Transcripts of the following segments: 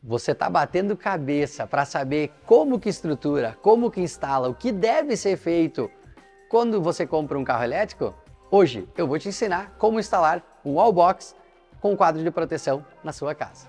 Você está batendo cabeça para saber como que estrutura, como que instala, o que deve ser feito quando você compra um carro elétrico? Hoje eu vou te ensinar como instalar um wallbox com quadro de proteção na sua casa.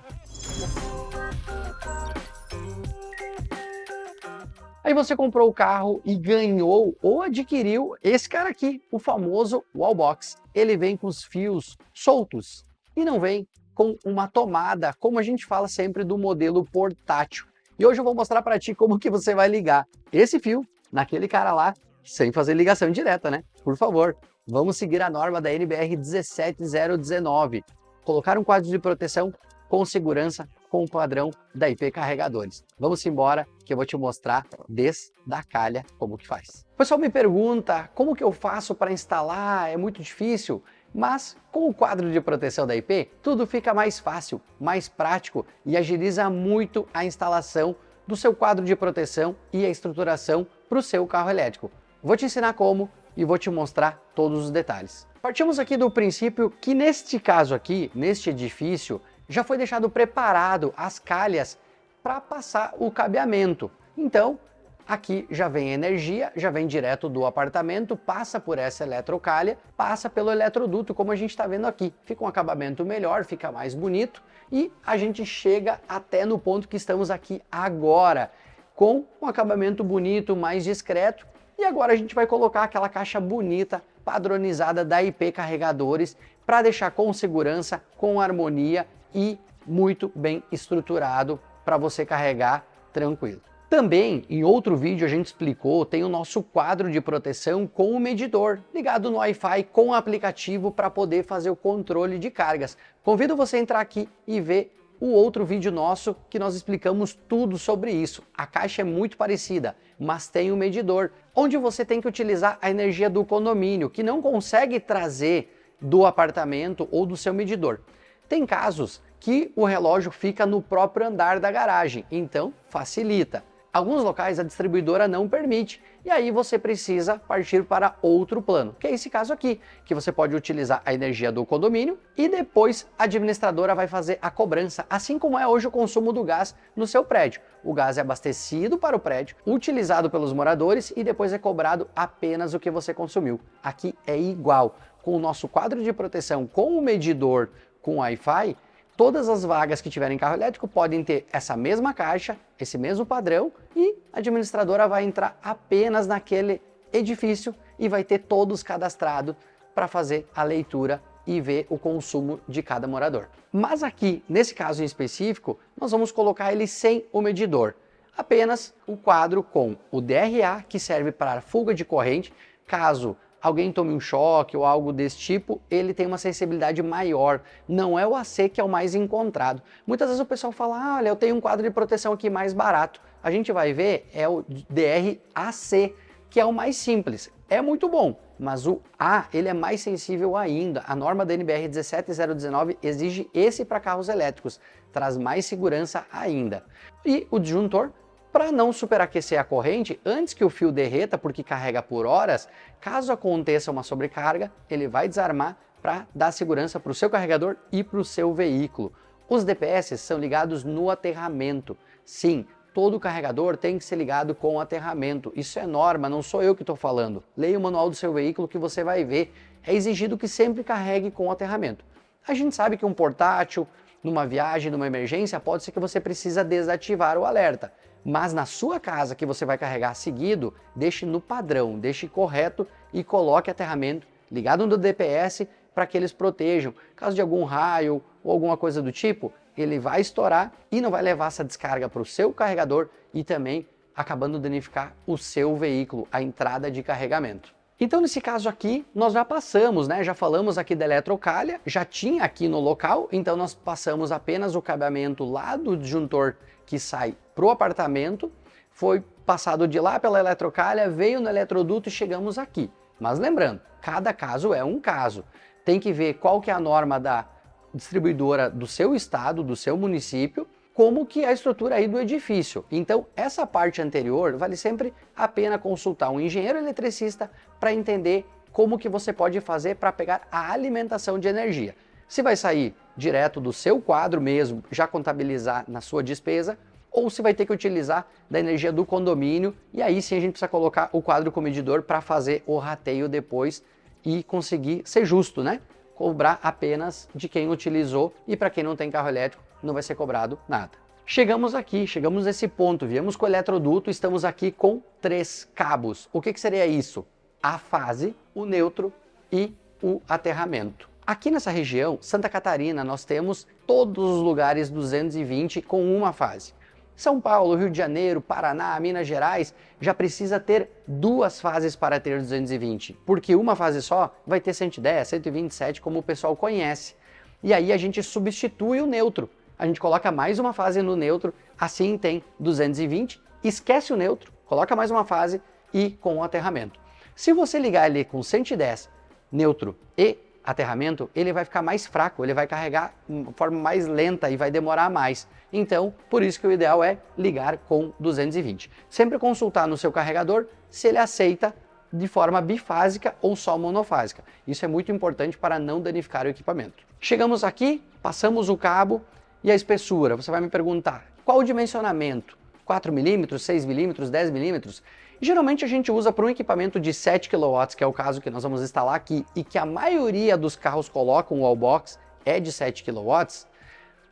Aí você comprou o carro e ganhou ou adquiriu esse cara aqui, o famoso wallbox. Ele vem com os fios soltos e não vem com uma tomada, como a gente fala sempre do modelo portátil. E hoje eu vou mostrar para ti como que você vai ligar esse fio naquele cara lá, sem fazer ligação direta, né? Por favor, vamos seguir a norma da NBR 17019. Colocar um quadro de proteção com segurança, com o padrão da IP Carregadores. Vamos embora que eu vou te mostrar desde a calha como que faz. O pessoal me pergunta como que eu faço para instalar, é muito difícil, mas com o quadro de proteção da IP tudo fica mais fácil, mais prático e agiliza muito a instalação do seu quadro de proteção e a estruturação para o seu carro elétrico. Vou te ensinar como e vou te mostrar todos os detalhes. Partimos aqui do princípio que neste caso aqui, neste edifício, já foi deixado preparado as calhas para passar o cabeamento. Então, aqui já vem energia, já vem direto do apartamento, passa por essa eletrocalha, passa pelo eletroduto, como a gente está vendo aqui. Fica um acabamento melhor, fica mais bonito e a gente chega até no ponto que estamos aqui agora, com um acabamento bonito, mais discreto. E agora a gente vai colocar aquela caixa bonita, padronizada da IP Carregadores, para deixar com segurança, com harmonia e muito bem estruturado para você carregar tranquilo. Também, em outro vídeo a gente explicou, tem o nosso quadro de proteção com o medidor, ligado no Wi-Fi com o aplicativo para poder fazer o controle de cargas. Convido você a entrar aqui e ver o outro vídeo nosso que nós explicamos tudo sobre isso. A caixa é muito parecida, mas tem um medidor, onde você tem que utilizar a energia do condomínio, que não consegue trazer do apartamento ou do seu medidor. Tem casos que o relógio fica no próprio andar da garagem, então facilita. Alguns locais a distribuidora não permite e aí você precisa partir para outro plano, que é esse caso aqui, que você pode utilizar a energia do condomínio e depois a administradora vai fazer a cobrança, assim como é hoje o consumo do gás no seu prédio. O gás é abastecido para o prédio, utilizado pelos moradores e depois é cobrado apenas o que você consumiu. Aqui é igual, com o nosso quadro de proteção, com o medidor, com Wi-Fi, todas as vagas que tiverem carro elétrico podem ter essa mesma caixa, esse mesmo padrão e a administradora vai entrar apenas naquele edifício e vai ter todos cadastrados para fazer a leitura e ver o consumo de cada morador. Mas aqui, nesse caso em específico, nós vamos colocar ele sem o medidor. Apenas o quadro com o DRA, que serve para fuga de corrente, caso alguém tome um choque ou algo desse tipo, ele tem uma sensibilidade maior. Não é o AC que é o mais encontrado. Muitas vezes o pessoal fala, olha, eu tenho um quadro de proteção aqui mais barato. A gente vai ver, é o DRAC, que é o mais simples. É muito bom, mas o A, ele é mais sensível ainda. A norma da NBR 17019 exige esse para carros elétricos. Traz mais segurança ainda. E o disjuntor, para não superaquecer a corrente, antes que o fio derreta, porque carrega por horas, caso aconteça uma sobrecarga, ele vai desarmar para dar segurança para o seu carregador e para o seu veículo. Os DPS são ligados no aterramento. Sim, todo carregador tem que ser ligado com aterramento. Isso é norma, não sou eu que estou falando. Leia o manual do seu veículo que você vai ver. É exigido que sempre carregue com aterramento. A gente sabe que um portátil, numa viagem, numa emergência, pode ser que você precisa desativar o alerta. Mas na sua casa que você vai carregar seguido, deixe no padrão, deixe correto e coloque aterramento ligado no DPS para que eles protejam. Caso de algum raio ou alguma coisa do tipo, ele vai estourar e não vai levar essa descarga para o seu carregador e também acabando danificar o seu veículo, a entrada de carregamento. Então nesse caso aqui, nós já passamos, né? Já falamos aqui da eletrocalha, já tinha aqui no local, então nós passamos apenas o cabeamento lá do disjuntor que sai para o apartamento, foi passado de lá pela eletrocalha, veio no eletroduto e chegamos aqui. Mas lembrando, cada caso é um caso. Tem que ver qual que é a norma da distribuidora do seu estado, do seu município, como que é a estrutura aí do edifício. Então, essa parte anterior, vale sempre a pena consultar um engenheiro eletricista para entender como que você pode fazer para pegar a alimentação de energia. Se vai sair direto do seu quadro mesmo, já contabilizar na sua despesa, ou se vai ter que utilizar da energia do condomínio, e aí sim a gente precisa colocar o quadro com medidor para fazer o rateio depois e conseguir ser justo, né? Cobrar apenas de quem utilizou, e para quem não tem carro elétrico não vai ser cobrado nada. Chegamos aqui, chegamos nesse ponto, viemos com o eletroduto, estamos aqui com 3 cabos. O que seria isso? A fase, o neutro e o aterramento. Aqui nessa região, Santa Catarina, nós temos todos os lugares 220 com uma fase. São Paulo, Rio de Janeiro, Paraná, Minas Gerais, já precisa ter 2 fases para ter 220, porque uma fase só vai ter 110, 127, como o pessoal conhece. E aí a gente substitui o neutro. A gente coloca mais uma fase no neutro, assim tem 220, esquece o neutro, coloca mais uma fase e com o aterramento. Se você ligar ele com 110, neutro e aterramento, ele vai ficar mais fraco, ele vai carregar de forma mais lenta e vai demorar mais. Então, por isso que o ideal é ligar com 220. Sempre consultar no seu carregador se ele aceita de forma bifásica ou só monofásica. Isso é muito importante para não danificar o equipamento. Chegamos aqui, passamos o cabo e a espessura. Você vai me perguntar, qual o dimensionamento? 4 mm, 6 mm, 10 mm? Geralmente a gente usa para um equipamento de 7 kW, que é o caso que nós vamos instalar aqui, e que a maioria dos carros colocam o wallbox é de 7 kW,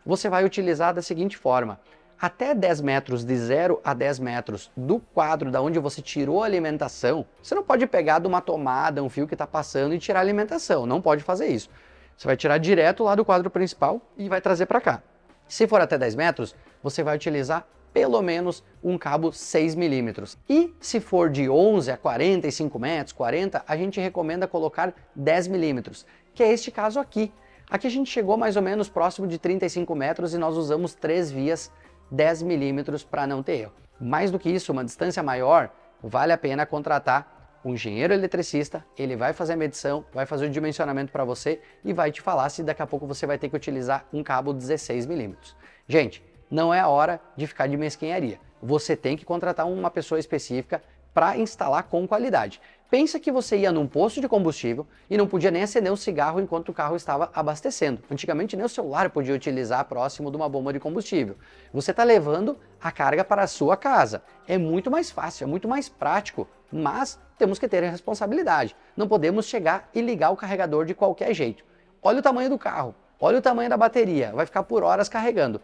você vai utilizar da seguinte forma. Até 10 metros, de 0 a 10 metros do quadro da onde você tirou a alimentação, você não pode pegar de uma tomada, um fio que está passando e tirar a alimentação, não pode fazer isso. Você vai tirar direto lá do quadro principal e vai trazer para cá. Se for até 10 metros, você vai utilizar pelo menos um cabo 6 milímetros. E se for de 11 a 45 metros, 40, a gente recomenda colocar 10 milímetros, que é este caso aqui. Aqui a gente chegou mais ou menos próximo de 35 metros e nós usamos 3 vias 10 milímetros para não ter erro. Mais do que isso, uma distância maior, vale a pena contratar um engenheiro eletricista, ele vai fazer a medição, vai fazer o dimensionamento para você e vai te falar se daqui a pouco você vai ter que utilizar um cabo 16 milímetros. Gente, não é a hora de ficar de mesquinharia. Você tem que contratar uma pessoa específica para instalar com qualidade. Pensa que você ia num posto de combustível e não podia nem acender um cigarro enquanto o carro estava abastecendo. Antigamente nem o celular podia utilizar próximo de uma bomba de combustível. Você está levando a carga para a sua casa. É muito mais fácil, é muito mais prático, mas temos que ter a responsabilidade. Não podemos chegar e ligar o carregador de qualquer jeito. Olha o tamanho do carro, olha o tamanho da bateria, vai ficar por horas carregando.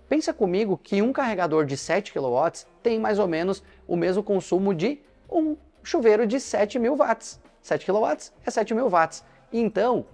Pensa comigo que um carregador de 7 kW tem mais ou menos o mesmo consumo de um chuveiro de 7.000 watts. 7 kW é 7.000 watts. Então,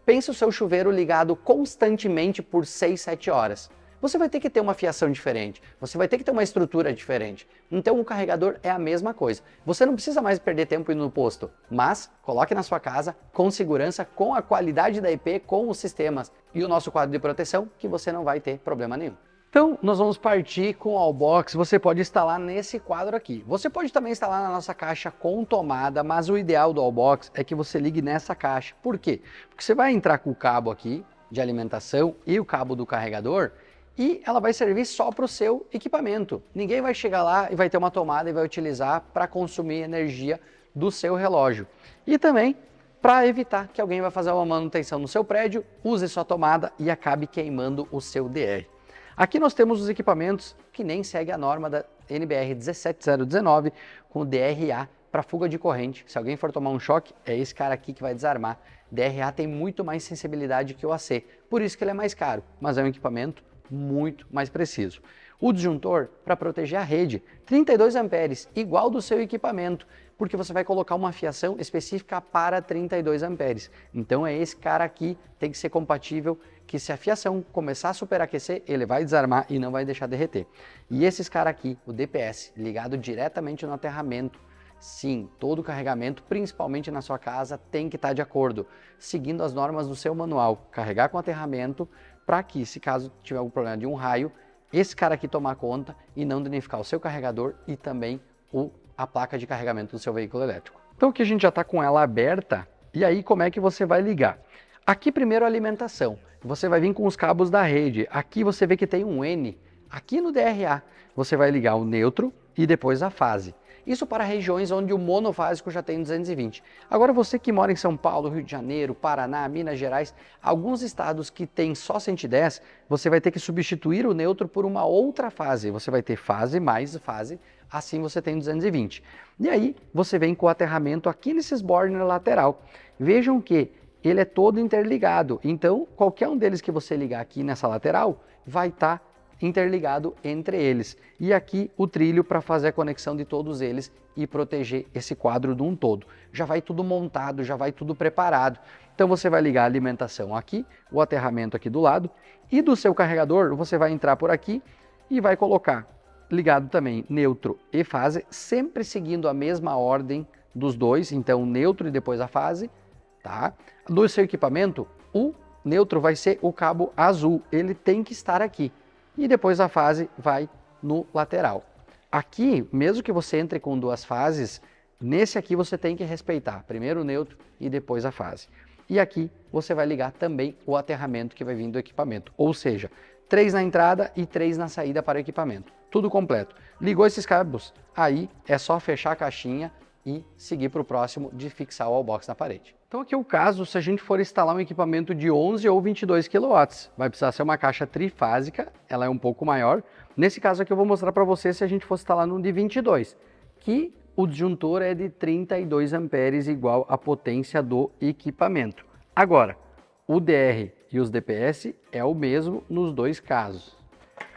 pensa o seu chuveiro ligado constantemente por 6, 7 horas. Você vai ter que ter uma fiação diferente, você vai ter que ter uma estrutura diferente. Então o carregador é a mesma coisa. Você não precisa mais perder tempo indo no posto, mas coloque na sua casa com segurança, com a qualidade da IP, com os sistemas e o nosso quadro de proteção, que você não vai ter problema nenhum. Então, nós vamos partir com o wallbox. Você pode instalar nesse quadro aqui. Você pode também instalar na nossa caixa com tomada, mas o ideal do wallbox é que você ligue nessa caixa. Por quê? Porque você vai entrar com o cabo aqui de alimentação e o cabo do carregador e ela vai servir só para o seu equipamento. Ninguém vai chegar lá e vai ter uma tomada e vai utilizar para consumir energia do seu relógio. E também para evitar que alguém vai fazer uma manutenção no seu prédio, use sua tomada e acabe queimando o seu DR. Aqui nós temos os equipamentos que nem seguem a norma da NBR 17019 com DRA para fuga de corrente. Se alguém for tomar um choque, é esse cara aqui que vai desarmar. DRA tem muito mais sensibilidade que o AC, por isso que ele é mais caro, mas é um equipamento muito mais preciso. O disjuntor para proteger a rede, 32 amperes, igual do seu equipamento, porque você vai colocar uma fiação específica para 32 amperes. Então é esse cara aqui, tem que ser compatível, que se a fiação começar a superaquecer, ele vai desarmar e não vai deixar derreter. E esses cara aqui, o DPS, ligado diretamente no aterramento, sim, todo o carregamento, principalmente na sua casa, tem que estar de acordo, seguindo as normas do seu manual. Carregar com aterramento, para que, se caso tiver algum problema de um raio, esse cara aqui tomar conta e não danificar o seu carregador e também a placa de carregamento do seu veículo elétrico. Então aqui a gente já está com ela aberta, e aí como é que você vai ligar? Aqui primeiro a alimentação, você vai vir com os cabos da rede, aqui você vê que tem um N, aqui no DRA você vai ligar o neutro e depois a fase. Isso para regiões onde o monofásico já tem 220. Agora você que mora em São Paulo, Rio de Janeiro, Paraná, Minas Gerais, alguns estados que tem só 110, você vai ter que substituir o neutro por uma outra fase. Você vai ter fase mais fase, assim você tem 220. E aí você vem com o aterramento aqui nesses bornes lateral. Vejam que ele é todo interligado, então qualquer um deles que você ligar aqui nessa lateral vai estar interligado entre eles. E aqui o trilho para fazer a conexão de todos eles e proteger esse quadro de um todo. Já vai tudo montado, já vai tudo preparado. Então você vai ligar a alimentação aqui, o aterramento aqui do lado, e do seu carregador você vai entrar por aqui e vai colocar ligado também neutro e fase, sempre seguindo a mesma ordem dos dois, então neutro e depois a fase. Tá? Do seu equipamento, o neutro vai ser o cabo azul, ele tem que estar aqui. E depois a fase vai no lateral. Aqui, mesmo que você entre com duas fases, nesse aqui você tem que respeitar primeiro o neutro e depois a fase. E aqui você vai ligar também o aterramento que vai vir do equipamento, ou seja, 3 na entrada e 3 na saída para o equipamento. Tudo completo. Ligou esses cabos, aí é só fechar a caixinha e seguir para o próximo de fixar o wallbox na parede. Então aqui é o caso, se a gente for instalar um equipamento de 11 ou 22 kW, vai precisar ser uma caixa trifásica, ela é um pouco maior. Nesse caso aqui eu vou mostrar para você se a gente fosse instalar num de 22, que o disjuntor é de 32 amperes igual a potência do equipamento. Agora, o DR e os DPS é o mesmo nos dois casos.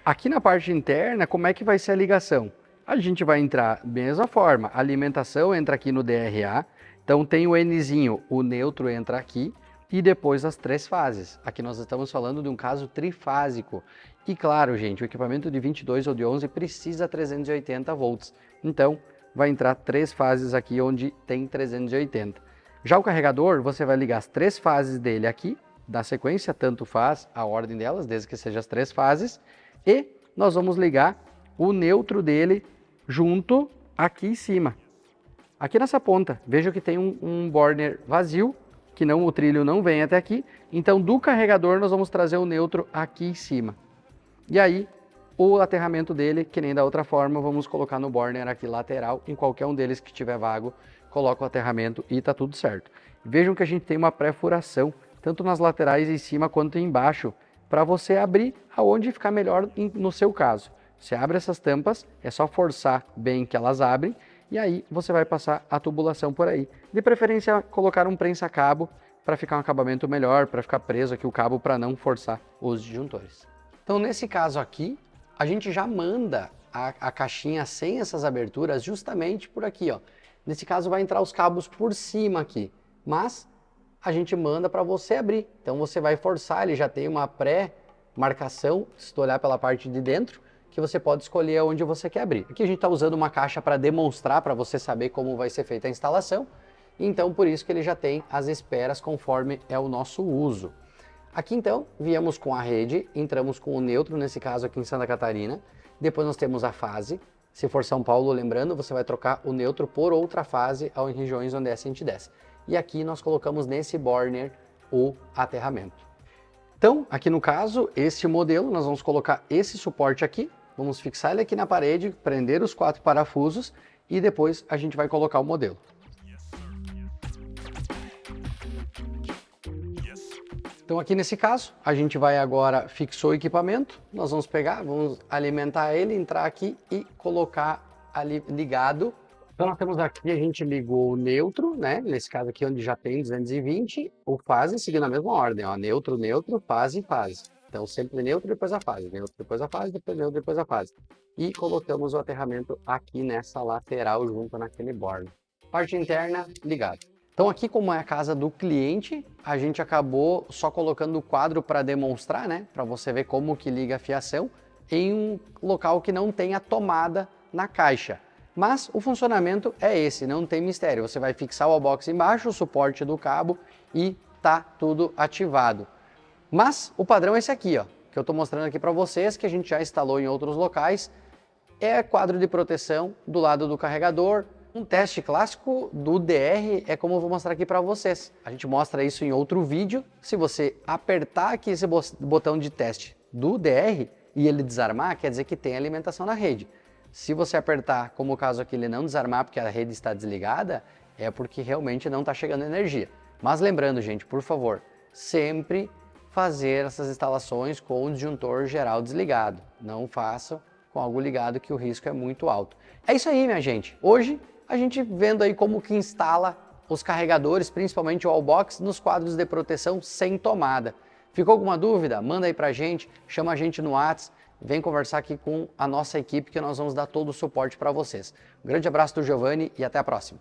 Aqui na parte interna, como é que vai ser a ligação? A gente vai entrar da mesma forma, a alimentação entra aqui no DRA, então tem o Nzinho, o neutro entra aqui e depois as 3 fases. Aqui nós estamos falando de um caso trifásico. E claro, gente, o equipamento de 22 ou de 11 precisa 380 volts. Então vai entrar 3 fases aqui onde tem 380. Já o carregador, você vai ligar as 3 fases dele aqui, na sequência, tanto faz a ordem delas, desde que sejam as 3 fases. E nós vamos ligar o neutro dele junto aqui em cima. Aqui nessa ponta, veja que tem um borner vazio, que não, o trilho não vem até aqui. Então do carregador nós vamos trazer o neutro aqui em cima. E aí o aterramento dele, que nem da outra forma, vamos colocar no borner aqui lateral. Em qualquer um deles que tiver vago, coloca o aterramento e tá tudo certo. Vejam que a gente tem uma pré-furação, tanto nas laterais em cima quanto embaixo, para você abrir aonde ficar melhor no seu caso. Você abre essas tampas, é só forçar bem que elas abrem, e aí você vai passar a tubulação por aí. De preferência, colocar um prensa-cabo para ficar um acabamento melhor, para ficar preso aqui o cabo, para não forçar os disjuntores. Então, nesse caso aqui, a gente já manda a caixinha sem essas aberturas justamente por aqui, ó. Nesse caso vai entrar os cabos por cima aqui, mas a gente manda para você abrir. Então você vai forçar, ele já tem uma pré-marcação, se tu olhar pela parte de dentro, que você pode escolher onde você quer abrir. Aqui a gente está usando uma caixa para demonstrar, para você saber como vai ser feita a instalação, então por isso que ele já tem as esperas conforme é o nosso uso. Aqui então, viemos com a rede, entramos com o neutro, nesse caso aqui em Santa Catarina, depois nós temos a fase. Se for São Paulo, lembrando, você vai trocar o neutro por outra fase em regiões onde é 110. E aqui nós colocamos nesse borner o aterramento. Então, aqui no caso, esse modelo, nós vamos colocar esse suporte aqui, vamos fixar ele aqui na parede, prender os 4 parafusos e depois a gente vai colocar o modelo. Então aqui nesse caso, a gente vai agora, fixou o equipamento, nós vamos pegar, vamos alimentar ele, entrar aqui e colocar ali ligado. Então nós temos aqui, a gente ligou o neutro, né? Nesse caso aqui onde já tem 220, o fase, seguindo a mesma ordem, ó, neutro, neutro, fase, fase. Então sempre neutro, depois a fase, neutro, depois a fase, depois neutro, depois a fase. E colocamos o aterramento aqui nessa lateral junto naquele borne. Parte interna, ligado. Então aqui, como é a casa do cliente, a gente acabou só colocando o quadro para demonstrar, né? Para você ver como que liga a fiação em um local que não tem a tomada na caixa. Mas o funcionamento é esse, não tem mistério. Você vai fixar o wallbox embaixo, o suporte do cabo e tá tudo ativado. Mas o padrão é esse aqui, ó, que eu estou mostrando aqui para vocês, que a gente já instalou em outros locais. É quadro de proteção do lado do carregador. Um teste clássico do DR é como eu vou mostrar aqui para vocês. A gente mostra isso em outro vídeo. Se você apertar aqui esse botão de teste do DR e ele desarmar, quer dizer que tem alimentação na rede. Se você apertar, como o caso aqui, ele não desarmar porque a rede está desligada, é porque realmente não está chegando energia. Mas lembrando, gente, por favor, sempre fazer essas instalações com o disjuntor geral desligado. Não façam com algo ligado que o risco é muito alto. É isso aí, minha gente. Hoje a gente vendo aí como que instala os carregadores, principalmente o Wallbox, nos quadros de proteção sem tomada. Ficou alguma dúvida? Manda aí pra gente, chama a gente no WhatsApp, vem conversar aqui com a nossa equipe que nós vamos dar todo o suporte para vocês. Um grande abraço do Giovanni e até a próxima.